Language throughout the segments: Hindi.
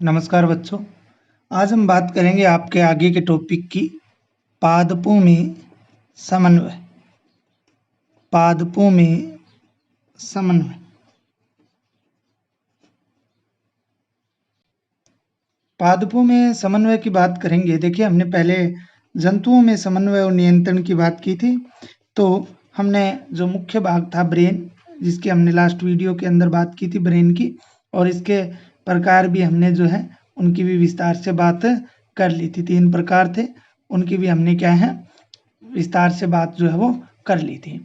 नमस्कार बच्चों। आज हम बात करेंगे आपके आगे के टॉपिक की पादपों में समन्वय। पादपों में समन्वय। पादपों में समन्वय की बात करेंगे। देखिए, हमने पहले जंतुओं में समन्वय और नियंत्रण की बात की थी। तो हमने जो मुख्य भाग था ब्रेन, जिसकी हमने लास्ट वीडियो के अंदर बात की थी ब्रेन की, और इसके प्रकार भी हमने जो है उनकी भी विस्तार से बात कर ली थी। 3 प्रकार थे, उनकी भी हमने क्या है विस्तार से बात जो है वो कर ली थी।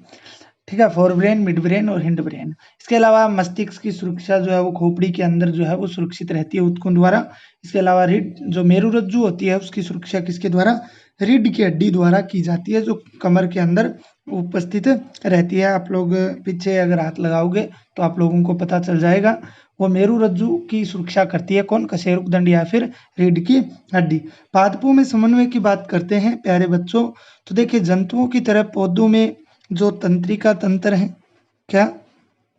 ठीक है, फोर ब्रेन, मिड ब्रेन और हिंड ब्रेन। इसके अलावा मस्तिष्क की सुरक्षा जो है वो खोपड़ी के अंदर जो है वो सुरक्षित रहती है ऊतकों द्वारा। इसके अलावा रीढ़ जो मेरुरज्जु होती है उसकी सुरक्षा किसके द्वारा? रीढ़ की हड्डी द्वारा की जाती है, जो कमर के अंदर उपस्थित रहती है। आप लोग पीछे अगर हाथ लगाओगे तो आप लोगों को पता चल जाएगा। वो मेरुरज्जु की सुरक्षा करती है कौन? कशेरुकदंड या फिर रीढ़ की हड्डी। पादपों में समन्वय की बात करते हैं प्यारे बच्चों। तो देखिए, जंतुओं की तरह पौधों में जो तंत्रिका तंत्र है, क्या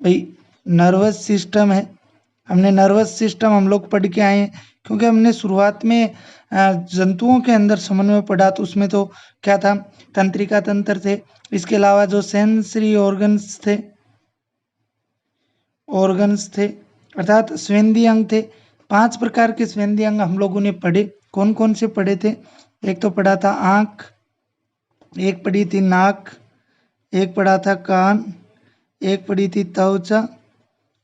भाई? नर्वस सिस्टम है। हमने नर्वस सिस्टम हम लोग पढ़ के आए हैं, क्योंकि हमने शुरुआत में जंतुओं के अंदर समन्वय पढ़ा, तो उसमें तो क्या था? तंत्रिका तंत्र थे। इसके अलावा जो सेंसरी ऑर्गन्स थे अर्थात स्वेंदी अंग थे। 5 प्रकार के स्वेंदी अंग हम लोगों ने पढ़े। कौन कौन से पढ़े थे? एक तो पढ़ा था आँख, एक पढ़ी थी नाक, एक पढ़ा था कान, एक पढ़ी थी त्वचा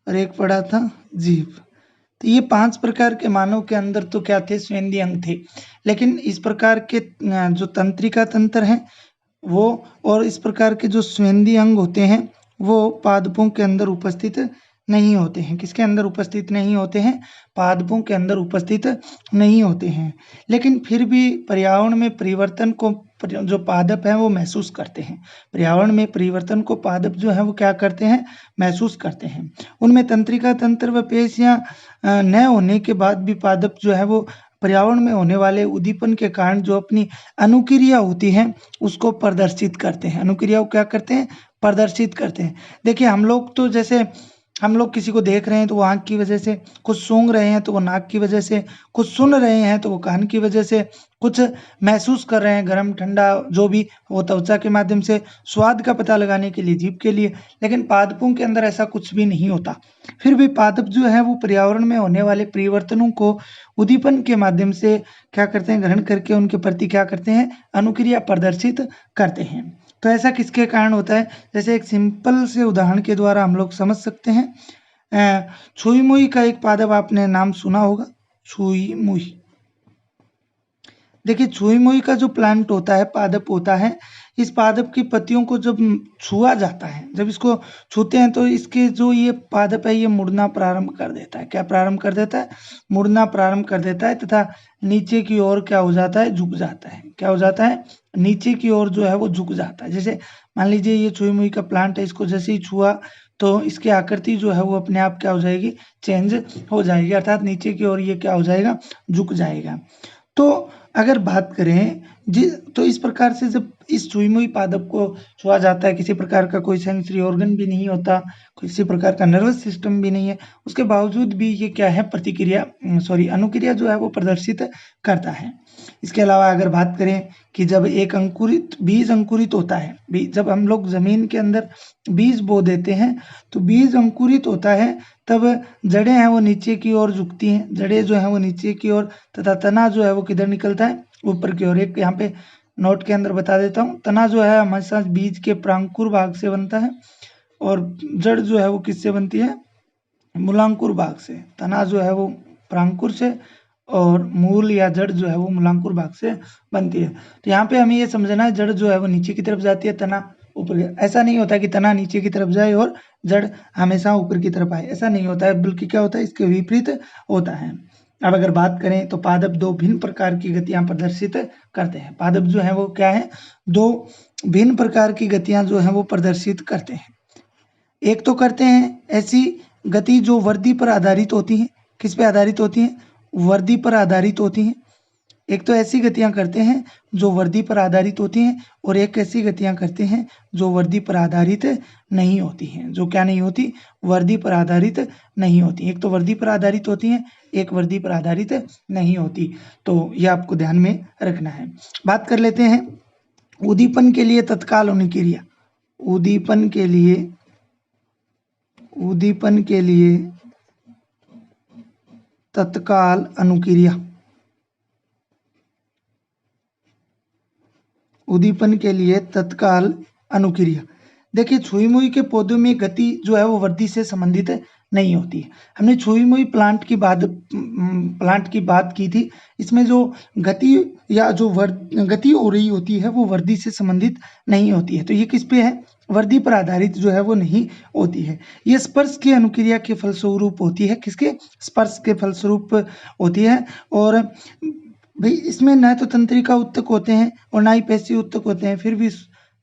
और एक पढ़ा था जीभ। तो ये 5 प्रकार के मानव के अंदर तो क्या थे? स्वेंदी अंग थे। लेकिन इस प्रकार के जो तंत्रिका तंत्र हैं वो, और इस प्रकार के जो स्वेंदी अंग होते हैं वो पादपों के अंदर उपस्थित नहीं होते हैं। किसके अंदर उपस्थित नहीं होते हैं? पादपों के अंदर उपस्थित नहीं होते हैं। लेकिन फिर भी पर्यावरण में परिवर्तन को जो पादप हैं वो महसूस करते हैं। पर्यावरण में परिवर्तन को पादप जो है वो क्या करते हैं? महसूस करते हैं। उनमें तंत्रिका तंत्र व पेशियां न होने के बाद भी पादप जो है वो पर्यावरण में होने वाले उद्दीपन के कारण जो अपनी अनुक्रिया होती है उसको प्रदर्शित करते हैं। अनुक्रिया को क्या करते हैं? प्रदर्शित करते हैं। देखिए, हम लोग तो जैसे हम लोग किसी को देख रहे हैं तो वो आँख की वजह से, कुछ सूंघ रहे हैं तो वो नाक की वजह से, कुछ सुन रहे हैं तो वो कान की वजह से, कुछ महसूस कर रहे हैं गरम ठंडा जो भी वो त्वचा के माध्यम से, स्वाद का पता लगाने के लिए जीभ के लिए। लेकिन पादपों के अंदर ऐसा कुछ भी नहीं होता। फिर भी पादप जो है वो पर्यावरण में होने वाले परिवर्तनों को उद्दीपन के माध्यम से क्या करते हैं? ग्रहण करके उनके प्रति क्या करते हैं? अनुक्रिया प्रदर्शित करते हैं। तो ऐसा किसके कारण होता है? जैसे एक सिंपल से उदाहरण के द्वारा हम लोग समझ सकते हैं। छुई मुई का एक पादप आपने नाम सुना होगा, छुई मुई। देखिए, छुई मुई का जो प्लांट होता है, पादप होता है, इस पादप की पत्तियों को जब छुआ जाता है, जब इसको छूते हैं तो इसके जो ये पादप है ये मुड़ना प्रारंभ कर देता है। क्या प्रारंभ कर देता है? मुड़ना प्रारंभ कर देता है, तथा नीचे की ओर क्या हो जाता है? झुक जाता है। क्या हो जाता है? नीचे की ओर जो है वो झुक जाता है। जैसे मान लीजिए ये छुई मुई का प्लांट है, इसको जैसे ही छुआ तो इसकी आकृति जो है वो अपने आप क्या हो जाएगी? चेंज हो जाएगी, अर्थात नीचे की ओर ये क्या हो जाएगा? झुक जाएगा। तो अगर बात करें तो इस प्रकार से जब इस छुई मुई पादप को छुआ जाता है, किसी प्रकार का कोई सेंसरी ऑर्गन भी नहीं होता, किसी प्रकार का नर्वस सिस्टम भी नहीं है, उसके बावजूद भी ये क्या है? अनुक्रिया जो है वो प्रदर्शित करता है। इसके अलावा अगर बात करें कि जब एक बीज अंकुरित होता है, जब हम लोग जमीन के अंदर बीज बो देते हैं तो बीज अंकुरित होता है, तब जड़ें हैं वो नीचे की ओर झुकती हैं। जड़ें जो है वो नीचे की ओर, तथा तना जो है वो किधर निकलता है? ऊपर की ओर। एक यहाँ पे नोट के अंदर बता देता हूँ, तना जो है हमेशा बीज के प्रांकुर भाग से बनता है, और जड़ जो है वो किससे बनती है? मूलांकुर भाग से। तना जो है वो प्रांकुर से, और मूल या जड़ जो है वो मूलांकुर भाग से बनती है। तो यहाँ पे हमें ये समझना है, जड़ जो है वो नीचे की तरफ जाती है, तना ऊपर की। ऐसा नहीं होता कि तना नीचे की तरफ जाए और जड़ हमेशा ऊपर की तरफ आए, ऐसा नहीं होता है, बल्कि क्या होता है? इसके विपरीत होता है। अब अगर बात करें तो पादप 2 भिन्न प्रकार की गतियां प्रदर्शित करते हैं। पादप जो है वो क्या है? 2 भिन्न प्रकार की गतियां जो है वो प्रदर्शित करते हैं। एक तो करते हैं ऐसी गति जो वर्दी पर आधारित होती है। किस पे आधारित होती है? वर्दी पर आधारित होती है। एक तो ऐसी गतियां करते हैं जो वर्दी पर आधारित होती हैं, और एक ऐसी गतियां करते हैं जो वर्दी पर आधारित नहीं होती हैं। जो क्या नहीं होती? वर्दी पर आधारित नहीं होती। एक तो वर्दी पर आधारित होती हैं, एक वर्दी पर आधारित नहीं होती। तो ये आपको ध्यान में रखना है। बात कर लेते हैं उद्दीपन के लिए तत्काल अनुक्रिया। उद्दीपन के लिए तत्काल अनुक्रिया। उद्दीपन के लिए तत्काल अनुक्रिया। देखिए, छुई मुई के पौधों में गति जो है वो वृद्धि से संबंधित नहीं होती है। हमने छुई मुई प्लांट की बात की थी। इसमें जो गति या जो गति हो रही होती है वो वृद्धि से संबंधित नहीं होती है। तो ये किस पे है? वृद्धि पर आधारित जो है वो नहीं होती है। ये स्पर्श की अनुक्रिया के फलस्वरूप होती है। किसके? स्पर्श के फलस्वरूप होती है। और भाई इसमें न तो तंत्रिका उत्तक होते हैं और ना ही पेशी उत्तक होते हैं, फिर भी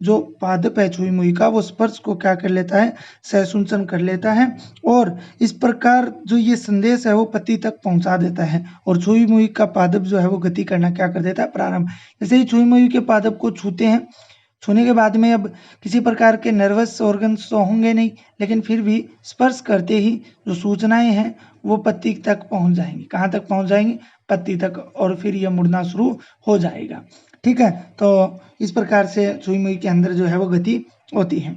जो पादप है छुई मुई का वो स्पर्श को क्या कर लेता है? सहसुंचन कर लेता है, और इस प्रकार जो ये संदेश है वो पत्ती तक पहुंचा देता है। और छुई मुई का पादप जो है वो गति करना क्या कर देता है? प्रारंभ। जैसे ही छुई मुई के पादप को छूते हैं, छूने के बाद में अब किसी प्रकार के नर्वस ऑर्गन्स तो होंगे नहीं, लेकिन फिर भी स्पर्श करते ही जो सूचनाएं हैं वो पत्ती तक पहुंच जाएंगी। कहाँ तक पहुंच जाएंगी? पत्ती तक, और फिर यह मुड़ना शुरू हो जाएगा। ठीक है, तो इस प्रकार से सुई मुई के अंदर जो है वो गति होती है।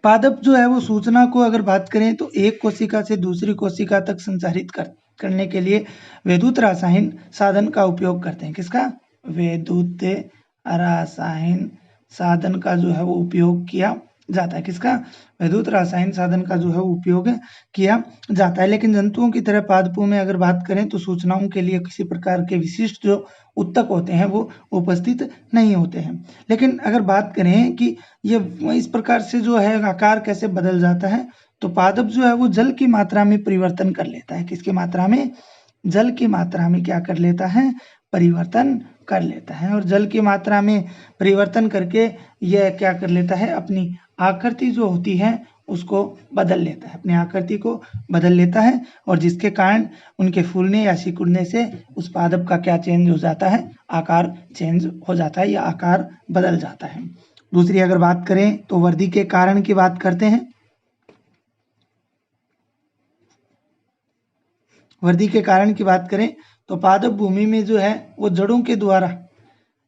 पादप जो है वो सूचना को अगर बात करें तो एक कोशिका से दूसरी कोशिका तक संचारित करने के लिए वैद्युत रासायन साधन का उपयोग करते हैं। किसका? वैद्युत रासायन साधन का जो है वो उपयोग किया जाता है। किसका? वैद्युत रासायन साधन का जो है उपयोग किया जाता है। लेकिन जंतुओं की तरह पादपों में अगर बात करें तो सूचनाओं के लिए किसी प्रकार के विशिष्ट जो उत्तक होते हैं वो उपस्थित नहीं होते हैं। लेकिन अगर बात करें कि ये इस प्रकार से जो है आकार कैसे बदल जाता है, तो पादप जो है वो जल की मात्रा में परिवर्तन कर लेता है। किसकी मात्रा में? जल की मात्रा में क्या कर लेता है? परिवर्तन कर लेता है। और जल की मात्रा में परिवर्तन करके यह क्या कर लेता है? अपनी आकृति जो होती है उसको बदल लेता है, अपनी आकृति को बदल लेता है, और जिसके कारण उनके फूलने या सिकुड़ने से उस पादप का क्या चेंज हो जाता है? आकार चेंज हो जाता है या आकार बदल जाता है। दूसरी अगर बात करें तो वृद्धि के कारण की बात करते हैं। वृद्धि के कारण की बात करें तो पादप भूमि में जो है वो जड़ों के द्वारा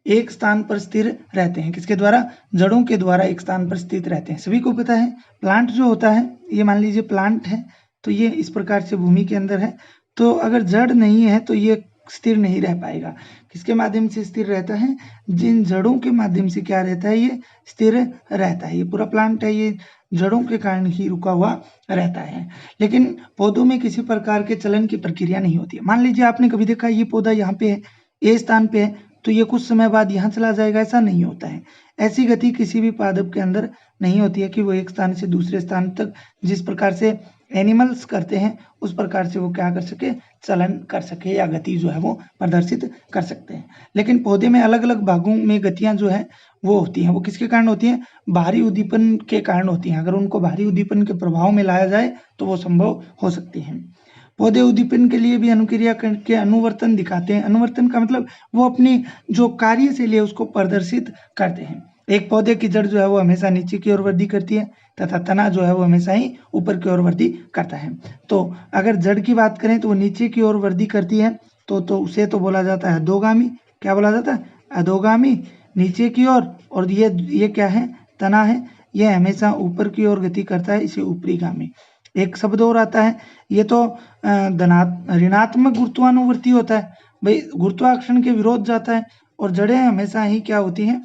एक स्थान पर स्थिर रहते हैं। किसके द्वारा? जड़ों के द्वारा एक स्थान पर स्थित रहते हैं। सभी को पता है प्लांट जो होता है, ये मान लीजिए प्लांट है, तो ये इस प्रकार से भूमि के अंदर है, तो अगर जड़ नहीं है तो ये स्थिर नहीं रह पाएगा। किसके माध्यम से स्थिर रहता है? जिन जड़ों के माध्यम से क्या रहता है? ये स्थिर रहता है। ये पूरा प्लांट है, ये जड़ों के कारण ही रुका हुआ रहता है। लेकिन पौधों में किसी प्रकार के चलन की प्रक्रिया नहीं होती है। मान लीजिए आपने कभी देखा ये पौधा यहाँ पे है, ए स्थान पे है, तो ये कुछ समय बाद यहाँ चला जाएगा, ऐसा नहीं होता है। ऐसी गति किसी भी पादप के अंदर नहीं होती है कि वो एक स्थान से दूसरे स्थान तक जिस प्रकार से एनिमल्स करते हैं उस प्रकार से वो क्या कर सके? चलन कर सके या गति जो है वो प्रदर्शित कर सकते हैं। लेकिन पौधे में अलग अलग भागों में गतियां जो है वो होती हैं। वो किसके कारण होती हैं? बाहरी उद्दीपन के कारण होती हैं। अगर उनको बाहरी उद्दीपन के प्रभाव में लाया जाए तो वो संभव हो सकती हैं। पौधे उद्दीपन के लिए भी अनुक्रिया करके अनुवर्तन दिखाते हैं। अनुवर्तन का मतलब वो अपनी जो कार्यशैली है उसको प्रदर्शित करते हैं। एक पौधे की जड़ जो है वो हमेशा नीचे की ओर वृद्धि करती है तथा तना जो है वो हमेशा ही ऊपर की ओर वृद्धि करता है। तो अगर जड़ की बात करें तो वो नीचे की ओर वृद्धि करती है, तो उसे तो बोला जाता है अधोगामी। क्या बोला जाता है? अधोगामी, नीचे की ओर। और ये क्या है? तना है, यह हमेशा ऊपर की ओर गति करता है, इसे ऊपरीगामी। एक शब्द और आता है, ये तो ऋणात्मक गुरुत्वानुवर्ती होता है। भाई गुरुत्वाकर्षण के विरोध जाता है, और जड़ें हमेशा ही क्या होती हैं?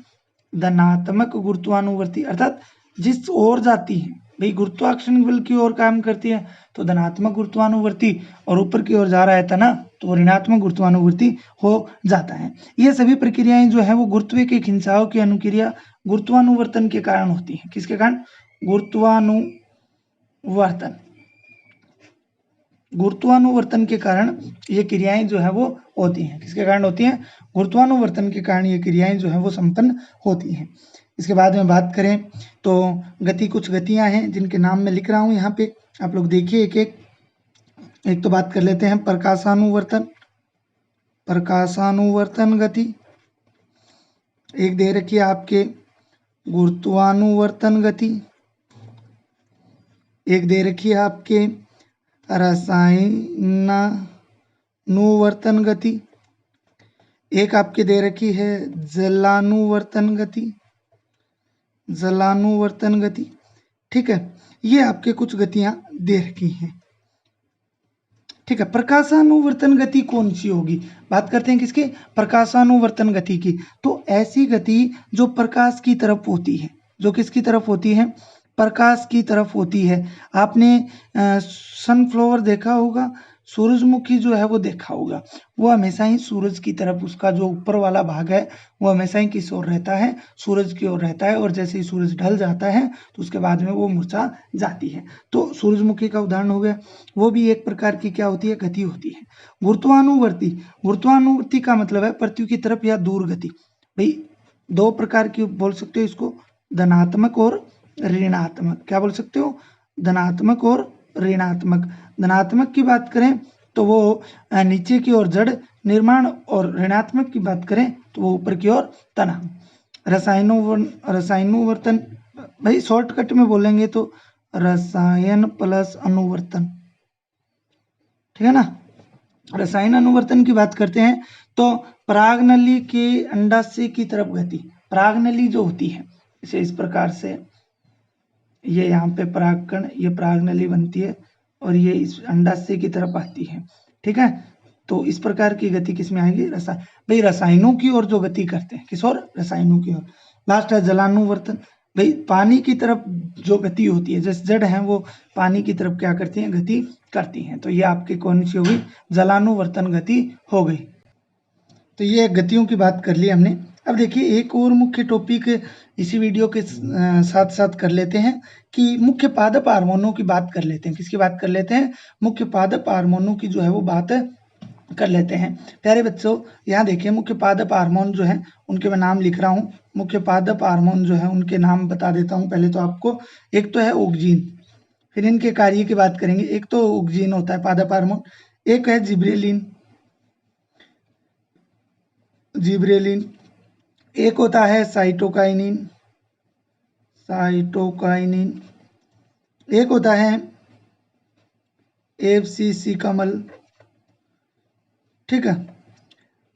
धनात्मक गुरुत्वानुवर्ती, अर्थात जिस ओर जाती है, भाई गुरुत्वाकर्षण बल की ओर काम करती है तो धनात्मक गुरुत्वानुवर्ती, और ऊपर की ओर जा रहा है तना तो ऋणात्मक गुरुत्वानुवर्ती हो जाता है। ये सभी प्रक्रियाएं जो है वो गुरुत्व के खिंचाव की अनुक्रिया गुरुत्वानुवर्तन के कारण होती है। किसके कारण? गुरुत्वानुवर्तन के कारण ये क्रियाएं जो है वो होती हैं। किसके कारण होती हैं? गुरुत्वानुवर्तन के कारण ये क्रियाएं जो है वो संपन्न होती हैं। इसके बाद में बात करें तो गति, कुछ गतियां हैं जिनके नाम मैं लिख रहा हूं यहाँ पे, आप लोग देखिए एक एक। एक तो बात कर लेते हैं प्रकाशानुवर्तन। प्रकाशानुवर्तन गति, एक दे रखी है आपके गुरुत्वानुवर्तन गति, एक दे रखी है आपके रसायनानुवर्तन गति, एक आपके दे रखी है जलानुवर्तन गति, जलानुवर्तन गति। ठीक है, ये आपके कुछ गतियां दे रखी हैं। ठीक है, प्रकाशानुवर्तन गति कौन सी होगी? बात करते हैं किसकी? प्रकाशानुवर्तन गति की। तो ऐसी गति जो प्रकाश की तरफ होती है, जो किसकी तरफ होती है? प्रकाश की तरफ होती है। आपने सनफ्लावर देखा होगा, सूरजमुखी जो है वो देखा होगा, वो हमेशा ही सूरज की तरफ, उसका जो ऊपर वाला भाग है वो हमेशा ही किस ओर रहता है? सूरज की ओर रहता है। और जैसे ही सूरज ढल जाता है तो उसके बाद में वो मुरझा जाती है। तो सूरजमुखी का उदाहरण हो गया, वो भी एक प्रकार की क्या होती है? गति होती है। गुरुत्वानुवर्ती, गुरुत्वानुवर्ती का मतलब है पृथ्वी की तरफ या दूर गति। भाई दो प्रकार की बोल सकते हो इसको, धनात्मक और ऋणात्मक। क्या बोल सकते हो? धनात्मक और ऋणात्मक। धनात्मक की बात करें तो वो नीचे की ओर जड़ निर्माण, और ऋणात्मक की बात करें तो वो ऊपर की ओर तनाव। रसायनोवर्तन, भाई शॉर्टकट में बोलेंगे तो रसायन प्लस अनुवर्तन। ठीक है ना? रसायन अनुवर्तन की बात करते हैं तो परागनली के अंडाशय की तरफ गति। परागनली जो होती है इसे इस प्रकार से, ये यहाँ पे परागकण, ये परागनली बनती है और ये इस अंडाशय की तरफ आती है। ठीक है, तो इस प्रकार की गति किसमें आएगी? भाई रसायनों की ओर जो गति करते हैं, किस ओर? रसायनों की ओर। लास्ट है जलानुवर्तन। भाई पानी की तरफ जो गति होती है, जैसे जड़ है वो पानी की तरफ क्या करती हैं? गति करती हैं। तो ये आपकी कौन सी हो गई? जलानुवर्तन गति हो गई। तो ये गतियों की बात कर ली हमने। अब देखिए एक और मुख्य टॉपिक इसी वीडियो के साथ साथ कर लेते हैं कि मुख्य पादप हार्मोनों की बात कर लेते हैं। किसकी बात कर लेते हैं? मुख्य पादप हार्मोनों की जो है वो बात कर लेते हैं। प्यारे बच्चों यहाँ देखिए, मुख्य पादप हार्मोन जो है उनके मैं नाम लिख रहा हूँ। मुख्य पादप हार्मोन जो है उनके नाम बता देता हूँ पहले तो आपको। एक तो है ऑक्सीन, फिर इनके कार्य की बात करेंगे। एक तो ऑक्सीन होता है पादप हार्मोन, एक है जिब्रेलिन, जिब्रेलिन, एक होता है साइटोकाइनिन, साइटोकाइनिन, एक होता है एफसीसी कमल। ठीक है,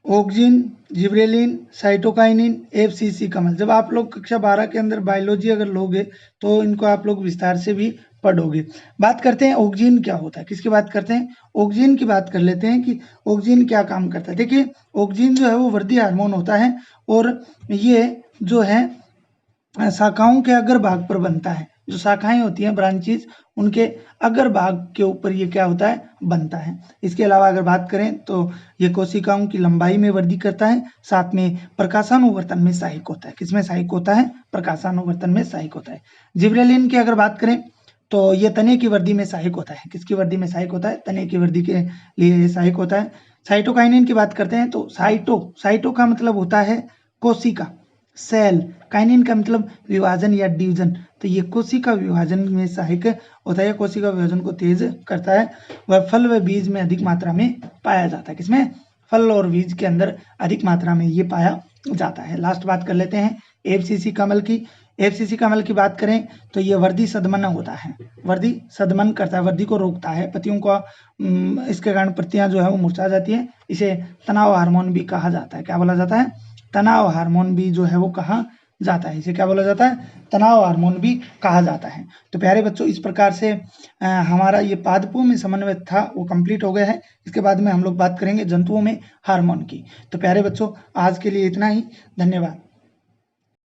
ऑक्सीन, जिब्रेलिन, साइटोकाइनिन, एफसीसी कमल। जब आप लोग कक्षा 12 के अंदर बायोलॉजी अगर लोगे तो इनको आप लोग विस्तार से भी पढ़ोगे। बात करते हैं ऑक्सीन क्या होता है, किसकी बात करते हैं? ऑक्सीन की बात कर लेते हैं कि ऑक्सीन क्या काम करता है। देखिए ऑक्सीन जो है वो वृद्धि हार्मोन होता है और ये जो है शाखाओं के अग्र भाग पर बनता है। जो शाखाएं होती हैं, ब्रांचेस, उनके अग्र भाग के ऊपर ये क्या होता है? बनता है। इसके अलावा अगर बात करें तो ये कोशिकाओं की लंबाई में वृद्धि करता है, साथ में प्रकाशानुवर्तन में सहायक होता है। किसमें सहायक होता है? प्रकाशानुवर्तन में सहायक होता है। जिब्रेलिन की अगर बात करें तो ये तने की वृद्धि में सहायक होता है। किसकी वृद्धि में सहायक होता है? तने की वृद्धि के लिए ये सहायक होता है। साइटोकाइनिन की बात करते हैं तो साइटो का मतलब होता है कोशिका, सेल। काइनिन का मतलब विभाजन या डिवीजन। तो ये कोशिका विभाजन में सहायक होता है, कोशिका विभाजन को तेज करता है। वह फल व बीज में अधिक मात्रा में पाया जाता है। किसमें? फल और बीज के अंदर अधिक मात्रा में ये पाया जाता है। लास्ट बात कर लेते हैं एफसीसी कमल की। एफसीसी कमल की बात करें तो ये वर्धी सदमन होता है, वर्धी सदमन करता है, वर्धी को रोकता है। पत्तियों का इसके कारण पत्तियां जो है वो मुरझा जाती है। इसे तनाव हार्मोन भी कहा जाता है। क्या बोला जाता है? तनाव हार्मोन भी जो है वो कहा जाता है। इसे क्या बोला जाता है? तनाव हार्मोन भी कहा जाता है। तो प्यारे बच्चों इस प्रकार से हमारा ये पादपों में समन्वय था वो कंप्लीट हो गया है। इसके बाद में हम लोग बात करेंगे जंतुओं में हार्मोन की। तो प्यारे बच्चों आज के लिए इतना ही, धन्यवाद।